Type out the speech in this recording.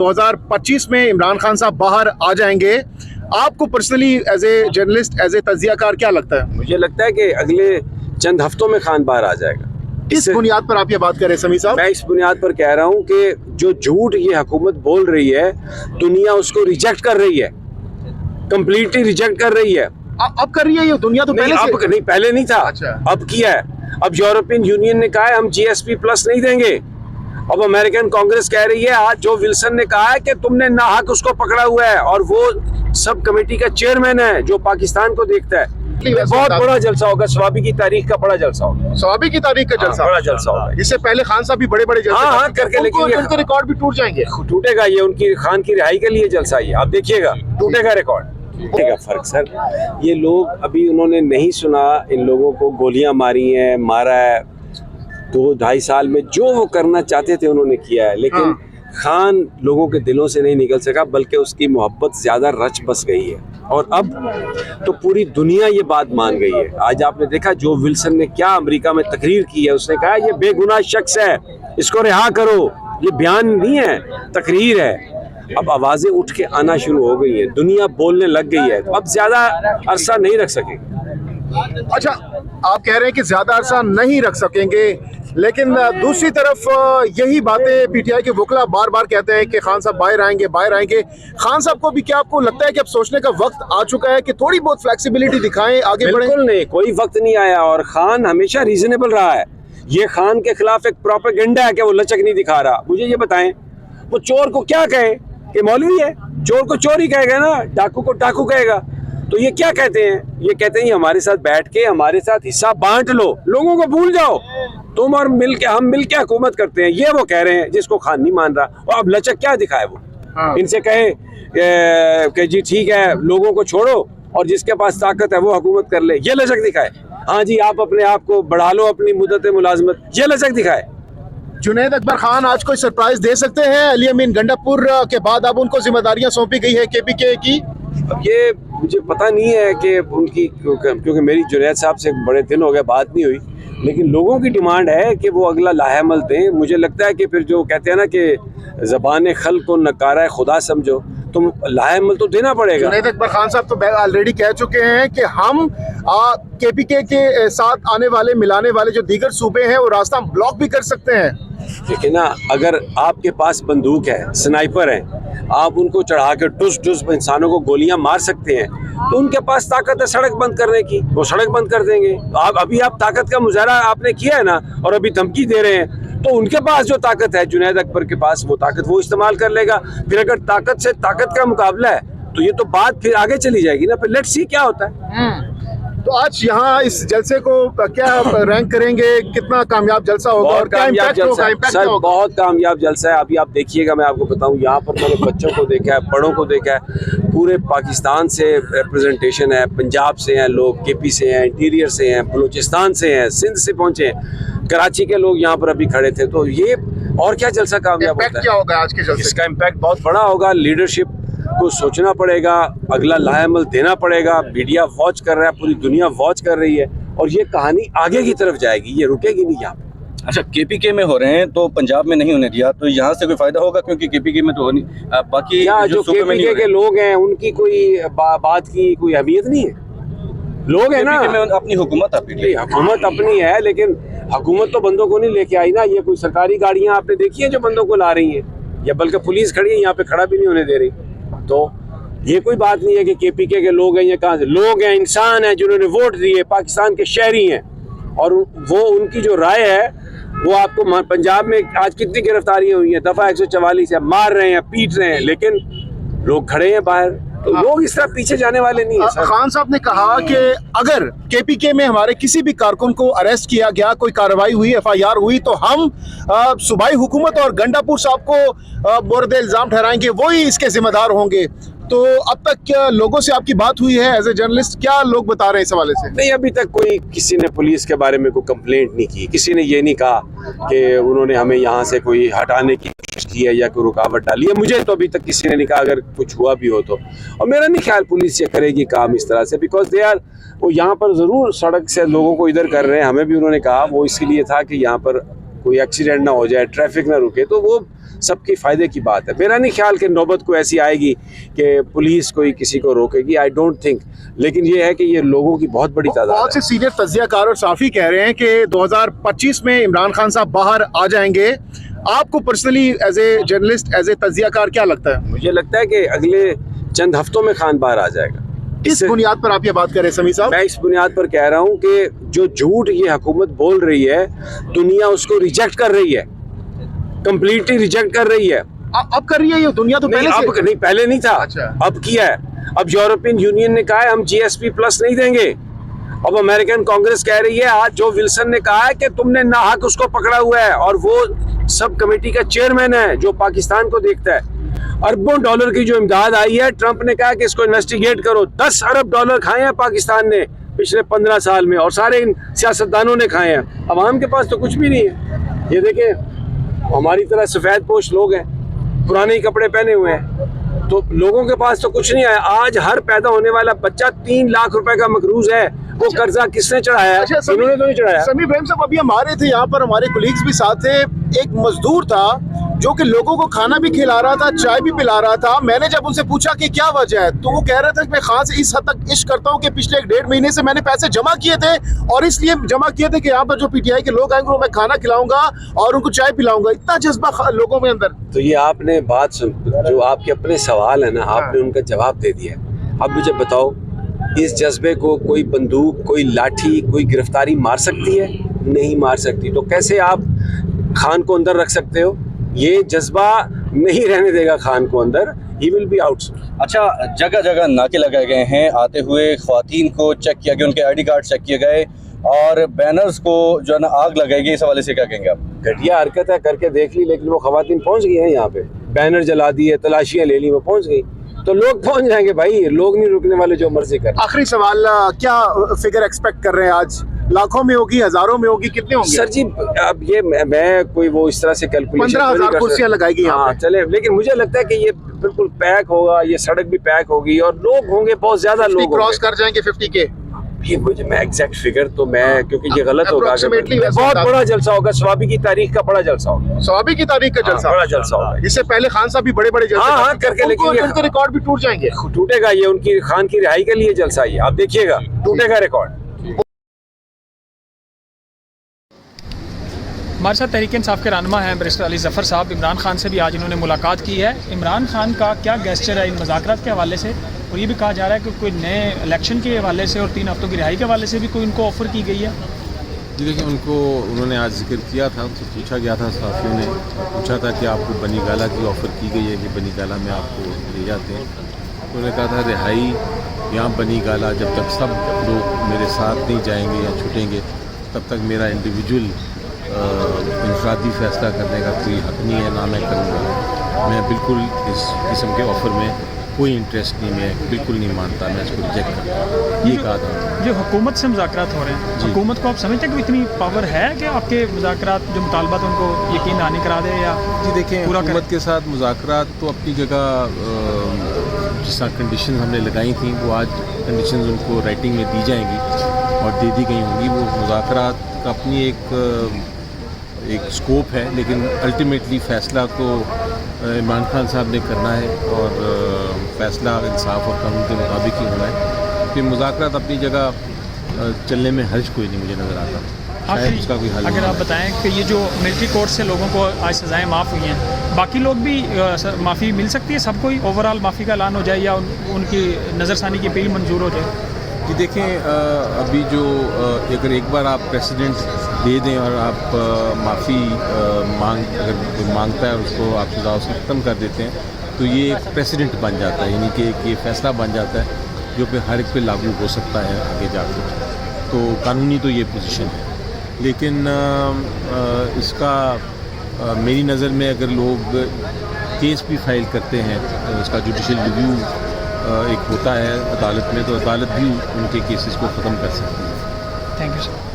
2025 में इमरान खान साहब बाहर आ जाएंगे, आपको personally as a journalist, as a तजियाकार क्या लगता है? मुझे लगता है कि अगले चंद हफ्तों में खान बाहर आ जाएगा। किस बुनियाद पर आप ये बात कर रहे हैं समीर साहब? मैं इस बुनियाद पर कह रहा हूँ कि जो झूठ ये हुकूमत बोल रही है, दुनिया उसको रिजेक्ट कर रही है, कंप्लीटली रिजेक्ट कर रही है। अब कर रही है ये दुनिया? तो पहले अब नहीं, पहले नहीं था। अच्छा। अब किया है। अब यूरोपियन यूनियन ने कहा है हम GSP प्लस नहीं देंगे। अब अमेरिकन कांग्रेस कह रही है, आज जो विल्सन ने कहा है कि तुमने नाहक उसको पकड़ा हुआ है, और वो सब कमेटी का चेयरमैन है जो पाकिस्तान को देखता है। बहुत बड़ा जलसा होगा, स्वाबी की तारीख का बड़ा जलसा होगा। स्वाबी की तारीख का जलसा? बड़ा जलसा होगा। इससे पहले खान साहब भी बड़े बड़े जलसे करके, लेकिन उनके रिकॉर्ड भी टूट जाएंगे। टूटेगा ये, उनकी खान की रिहाई के लिए जलसा ये, आप देखिएगा टूटेगा रिकॉर्ड। टूटेगा फर्क सर, ये लोग अभी उन्होंने नहीं सुना, इन लोगों को गोलियां मारी हैं, मारा है। 2-2.5 साल में जो वो करना चाहते थे उन्होंने किया है, लेकिन खान लोगों के दिलों से नहीं निकल सका, बल्कि उसकी मोहब्बत ज्यादा रच बस गई है। और अब तो पूरी दुनिया ये बात मान गई है। आज आपने देखा जो विल्सन ने क्या अमेरिका में तकरीर की है, उसने कहा ये बेगुनाह शख्स है, इसको रिहा करो। ये बयान नहीं है, तकरीर है। अब आवाजें उठ के आना शुरू हो गई है, दुनिया बोलने लग गई है, तो अब ज्यादा अरसा नहीं रख सकेंगे। अच्छा, आप कह रहे हैं कि ज्यादा अरसा नहीं रख सकेंगे, लेकिन दूसरी तरफ यही बातें PTI के वकला बार बार कहते हैं कि खान साहब बाहर आएंगे, बाहर आएंगे। खान साहब को भी क्या आपको लगता है कि अब सोचने का वक्त आ चुका है कि थोड़ी बहुत फ्लेक्सिबिलिटी दिखाएं, आगे बढ़ें? बिल्कुल नहीं, कोई वक्त नहीं आया, और खान हमेशा रीजनेबल रहा है। ये खान के खिलाफ एक प्रोपेगेंडा है कि वो लचक नहीं दिखा रहा। मुझे ये बताएं, वो चोर को क्या कहे कि मौलवी है? चोर को चोर ही कहेगा ना, डाकू को डाकू कहेगा। तो ये क्या कहते हैं? ये कहते हैं हमारे साथ बैठ के हमारे साथ हिस्सा बांट लो, लोगों को भूल जाओ, तुम और मिलके हम मिलके हुकूमत करते हैं। ये वो कह रहे हैं, जिसको खान नहीं मान रहा। और अब लचक क्या दिखाए वो? इनसे कहे कि जी ठीक है, लोगों को छोड़ो और जिसके पास ताकत है वो हुकूमत कर ले, ये लचक दिखाए। हाँ जी, आप अपने आप को बढ़ा लो, अपनी मुद्दत मुलाजमत, ये लचक दिखाए। जुनैद अकबर खान आज कोई सरप्राइज दे सकते हैं? अली अमीन गंडापुर के बाद अब उनको जिम्मेदारियां सौंपी गई है KPK की। अब ये मुझे पता नहीं है कि उनकी, क्योंकि मेरी जुनैद साहब से बड़े दिन हो गए बात नहीं हुई, लेकिन लोगों की डिमांड है कि वो अगला लाहेमल दें। मुझे लगता है कि फिर जो कहते हैं ना कि ज़बान खल्क़ को नकारा खुदा समझो, तो लाहेमल तो देना पड़ेगा। जुनैद अकबर खान साहब तो ऑलरेडी कह चुके हैं कि हम KPK के साथ आने वाले, मिलाने वाले जो दीगर सूबे हैं वो रास्ता हम ब्लॉक भी कर सकते हैं। लेकिन ना, अगर आपके पास बंदूक है, स्नाइपर है, आप उनको चढ़ा के टुस टुस इंसानों को गोलियां मार सकते हैं, तो उनके पास ताकत है सड़क बंद करने की, वो सड़क बंद कर देंगे। आप ताकत का मुजाहरा आपने किया है ना, और अभी धमकी दे रहे हैं, तो उनके पास जो ताकत है, जुनैद अकबर के पास, वो ताकत वो इस्तेमाल कर लेगा। फिर अगर ताकत से ताकत का मुकाबला है, तो ये तो बात फिर आगे चली जाएगी ना। फिर लेट्स सी क्या होता है। तो आज यहाँ इस जलसे को क्या रैंक करेंगे, कितना कामयाब जलसा होगा और क्या इम्पैक्ट होगा? सर बहुत कामयाब जलसा है। अभी आप देखिएगा, मैं आपको बताऊं, यहाँ पर मैंने बच्चों को देखा है, बड़ों को देखा है, पूरे पाकिस्तान से रिप्रेजेंटेशन है, पंजाब से हैं लोग, KP से हैं, इंटीरियर से हैं, बलूचिस्तान से हैं, सिंध से पहुंचे हैं, कराची के लोग यहाँ पर अभी खड़े थे। तो ये और क्या जलसा कामयाब होता है? क्या होगा आज के जलसे? इसका इम्पैक्ट बहुत बड़ा होगा। लीडरशिप को सोचना पड़ेगा, अगला लाहेमल देना पड़ेगा। मीडिया वॉच कर रहा है, पूरी दुनिया वॉच कर रही है, और ये कहानी आगे की तरफ जाएगी, ये रुकेगी नहीं यहाँ। अच्छा, KPK में हो रहे हैं तो पंजाब में नहीं होने दिया, तो यहाँ से कोई फायदा होगा? क्योंकि KPK में तो हो नहीं, बाकी जो KPK के लोग हैं उनकी कोई बात की कोई अहमियत नहीं है। लोग है ना, अपनी हुकूमत हुकूमत अपनी है, लेकिन हुकूमत तो बंदों को नहीं लेके आई ना। ये कोई सरकारी गाड़ियां आपने देखी है जो बंदों को ला रही हैं, या बल्कि पुलिस खड़ी है यहाँ पे, खड़ा भी नहीं होने दे रही। तो ये कोई बात नहीं है कि KPK के लोग हैं। ये कहाँ से लोग हैं? इंसान हैं जिन्होंने वोट दिए, पाकिस्तान के शहरी हैं, और वो उनकी जो राय है वो आपको पंजाब में आज कितनी गिरफ्तारियां हुई हैं, दफा 144 है, मार रहे हैं, पीट रहे हैं, लेकिन लोग खड़े हैं बाहर। तो लोग इस तरह पीछे जाने वाले नहीं है सर। खान साहब ने कहा कि अगर KPK में हमारे किसी भी कारकुन को अरेस्ट किया गया, कोई कार्रवाई हुई, FIR हुई, तो हम सूबाई हुकूमत और गंडापुर साहब को बोर्द इल्जाम ठहराएंगे, वही इसके जिम्मेदार होंगे। तो अब तक क्या लोगों से आपकी बात हुई है एज ए जर्नलिस्ट? क्या लोग बता रहे हैं इस हवाले से? नहीं, अभी तक कोई किसी ने पुलिस के बारे में कोई कंप्लेंट नहीं की, किसी ने ये नहीं कहा कि उन्होंने हमें यहाँ से कोई हटाने की कोशिश की है या कोई रुकावट डाली है। मुझे तो अभी तक किसी ने नहीं कहा, अगर कुछ हुआ भी हो तो। और मेरा नहीं ख्याल पुलिस ये करेगी काम इस तरह से, बिकॉज दे आर, वो यहाँ पर ज़रूर सड़क से लोगों को इधर कर रहे हैं। हमें भी उन्होंने कहा वो इसलिए था कि यहाँ पर कोई एक्सीडेंट ना हो जाए, ट्रैफिक ना रुके, तो वो सबके फ़ायदे की बात है। मेरा नहीं ख्याल कि नौबत को ऐसी आएगी कि पुलिस कोई किसी को रोकेगी, आई डोंट थिंक। लेकिन ये है कि ये लोगों की बहुत बड़ी तादाद बहुत से है। सीनियर तज्जियाकार और साफी कह रहे हैं कि 2025 में इमरान खान साहब बाहर आ जाएंगे। आपको personally as a journalist, as a तज्जियाकार क्या लगता है? मुझे लगता है कि अगले चंद हफ्तों में खान बाहर आ जाएगा। किस बुनियाद पर आप ये बात कर रहे हैं समी साहब? मैं इस बुनियाद पर कह रहा हूँ कि जो झूठ ये हुकूमत बोल रही है, दुनिया उसको रिजेक्ट कर रही है, कंप्लीटली रिजेक्ट कर रही है। अब कर रही है ये दुनिया तो नहीं, पहले अब से। नहीं, पहले नहीं था। अच्छा। अब किया है। अब यूरोपियन यूनियन ने कहा है हम GSP प्लस नहीं देंगे। अब अमेरिकन कांग्रेस कह रही है, आज जो विल्सन ने कहा है कि तुमने नाहक उसको पकड़ा हुआ है, और वो सब कमेटी का चेयरमैन है जो पाकिस्तान को देखता है। अरबों डॉलर की जो इमदाद आई है, ट्रंप ने कहा कि इसको इन्वेस्टिगेट करो। 10 अरब डॉलर खाए हैं पाकिस्तान ने पिछले 15 साल में, और सारे इन सियासतदानों ने खाए हैं। अवाम के पास तो कुछ भी नहीं है। ये देखें, हमारी तरह सफ़ेद पोश लोग हैं, पुराने ही कपड़े पहने हुए हैं, तो लोगों के पास तो कुछ नहीं है। आज हर पैदा होने वाला बच्चा 3 लाख रुपए का मकरूज है। वो कर्जा किसने चढ़ाया है? इन्होंने तो नहीं चढ़ाया। समी इब्राहिम साहब, अभी हम आ रहे थे यहाँ पर, हमारे कोलीग्स भी साथ थे। एक मजदूर था जो कि लोगों को खाना भी खिला रहा था, चाय भी पिला रहा था। मैंने जब उनसे पूछा कि क्या वजह है, तो वो कह रहा था कि मैं खान से इस हद तक इश्क करता हूँ कि पिछले 1.5 महीने से मैंने पैसे जमा किए थे, और इसलिए जमा किए थे कि यहाँ पर जो PTI के लोग आएंगे वो मैं खाना खिलाऊंगा और उनको चाय पिलाऊंगा। इतना जज्बा लोगों में अंदर। तो ये आपने बात सुन, जो आपके अपने सवाल है ना, आपने उनका जवाब दे दिया। अब मुझे बताओ, इस जज्बे को कोई बंदूक, कोई लाठी, कोई गिरफ्तारी मार सकती है? नहीं मार सकती। तो कैसे आप खान को अंदर रख सकते हो? ये जज्बा नहीं रहने देगा खान को अंदर। He will be out. अच्छा, जगह जगह नाके लगाए गए हैं, आते हुए ख्वातीन को चेक किया गया, उनके ID कार्ड चेक किए गए, और बैनर्स को जो है ना आग लगाई गई। इस हवाले से क्या कहेंगे आप? घटिया हरकत है, करके देख ली, लेकिन वो खवातीन पहुंच गई हैं यहाँ पे, बैनर जला दिए, तलाशियां ले ली, वो पहुंच गई। तो लोग पहुंच जाएंगे भाई, लोग नहीं रुकने वाले, जो मर्जी कर। आखिरी सवाल, क्या फिगर एक्सपेक्ट कर रहे हैं आज? लाखों में होगी, हजारों में होगी, कितने होंगे? सर जी, अब ये मैं कोई वो इस तरह से कैलकुलेशन 15,000 कुर्सियां लगाएगी यहाँ हाँ, पे। चले, लेकिन मुझे लगता है कि ये बिल्कुल पैक होगा, ये सड़क भी पैक होगी, और लोग होंगे, बहुत ज्यादा लोग क्रॉस कर जाएंगे 50K। ये मुझे, मैं एग्जैक्ट फिगर तो मैं, क्योंकि ये गलत होगा। Approximately वैसे बहुत बता- बड़ा जलसा होगा, स्वाबी की तारीख का बड़ा जलसा होगा। स्वाबी की तारीख का जलसा, बड़ा जलसा होगा। इससे पहले खान साहब भी बड़े बड़े जलसे हाँ, करते करके, हैं। लेकिन उनको- ये- उनके रिकॉर्ड भी टूट जाएंगे। टूटेगा, ये उनकी खान की रिहाई के लिए जलसा ही है। आप देखिएगा, टूटेगा रिकॉर्ड। हमारे साथ तहरीक इंसाफ के रहनुमा हैं बैरिस्टर अली ज़फ़र साहब। इमरान खान से भी आज इन्होंने मुलाकात की है। इमरान खान का क्या गेस्चर है इन मुज़ाकरात के हवाले से, और ये भी कहा जा रहा है कि कोई नए इलेक्शन के हवाले से और 3 हफ्तों की रिहाई के हवाले से भी कोई उनको ऑफ़र की गई है? जी देखिए, उन्होंने आज जिक्र किया था, उनसे पूछा गया था, सहाफ़ियों ने पूछा था कि आपको बनी गाला की ऑफ़र की गई है कि बनी गाला में आपको ले जाते हैं। तो उन्होंने कहा था रिहाई यहाँ बनी गाला, जब तक सब लोग मेरे साथ नहीं जाएंगे या छूटेंगे, तब तक मेरा इंडिविजुअल इंफरादी फ़ैसला करने का कोई हक़ नहीं है, ना मैं करूँगा। मैं बिल्कुल इस किस्म के ऑफ़र में कोई इंटरेस्ट नहीं, मैं बिल्कुल नहीं मानता, मैं इसको रिजेक्ट करता हूँ। ये कहा था। जो हुकूमत से मुज़ाकरात हो रहे हैं, जी। हुकूमत को आप समझते हैं कि इतनी पावर है कि आपके मुज़ाकरात जो मुतालबात उनको यकीन दहानी करा दे या जी देखें, पूरा हुकूमत करें? के साथ मुज़ाकरात तो अपनी जगह, जिस तरह कंडीशन हमने लगाई थी, वो आज कंडीशन उनको राइटिंग में दी जाएंगी और दे दी गई होंगी। वो मुज़ाकरात का अपनी एक स्कोप है, लेकिन अल्टीमेटली फ़ैसला तो इमरान खान साहब ने करना है, और फ़ैसला इंसाफ और कानून के मुताबिक ही होना है। फिर मुज़ाकरात अपनी जगह चलने में हर्ज कोई नहीं मुझे नज़र आता, शायद उसका कोई हल अगर नहीं आप है। बताएं कि ये जो मिलिट्री कोर्ट से लोगों को आज सज़ाएं माफ़ हुई हैं, बाकी लोग भी माफ़ी मिल सकती है? सबको ही ओवरऑल माफ़ी का ऐलान हो जाए या उनकी नज़रसानी की अपील मंजूर हो जाए? जी देखें, अभी जो अगर एक बार आप प्रेसिडेंट दे दें और आप माफ़ी अगर कोई मांगता है और उसको आप सज़ा उसकी ख़त्म कर देते हैं, तो ये एक प्रेसिडेंट बन जाता है, यानी कि ये फ़ैसला बन जाता है जो फिर हर एक पे लागू हो सकता है आगे जाकर। तो कानूनी तो ये पोजीशन है, लेकिन इसका मेरी नज़र में अगर लोग केस भी फाइल करते हैं, इसका जुडिशल रिव्यू एक होता है अदालत में, तो अदालत भी उनके केसेस को ख़त्म कर सकती है। Thank you sir.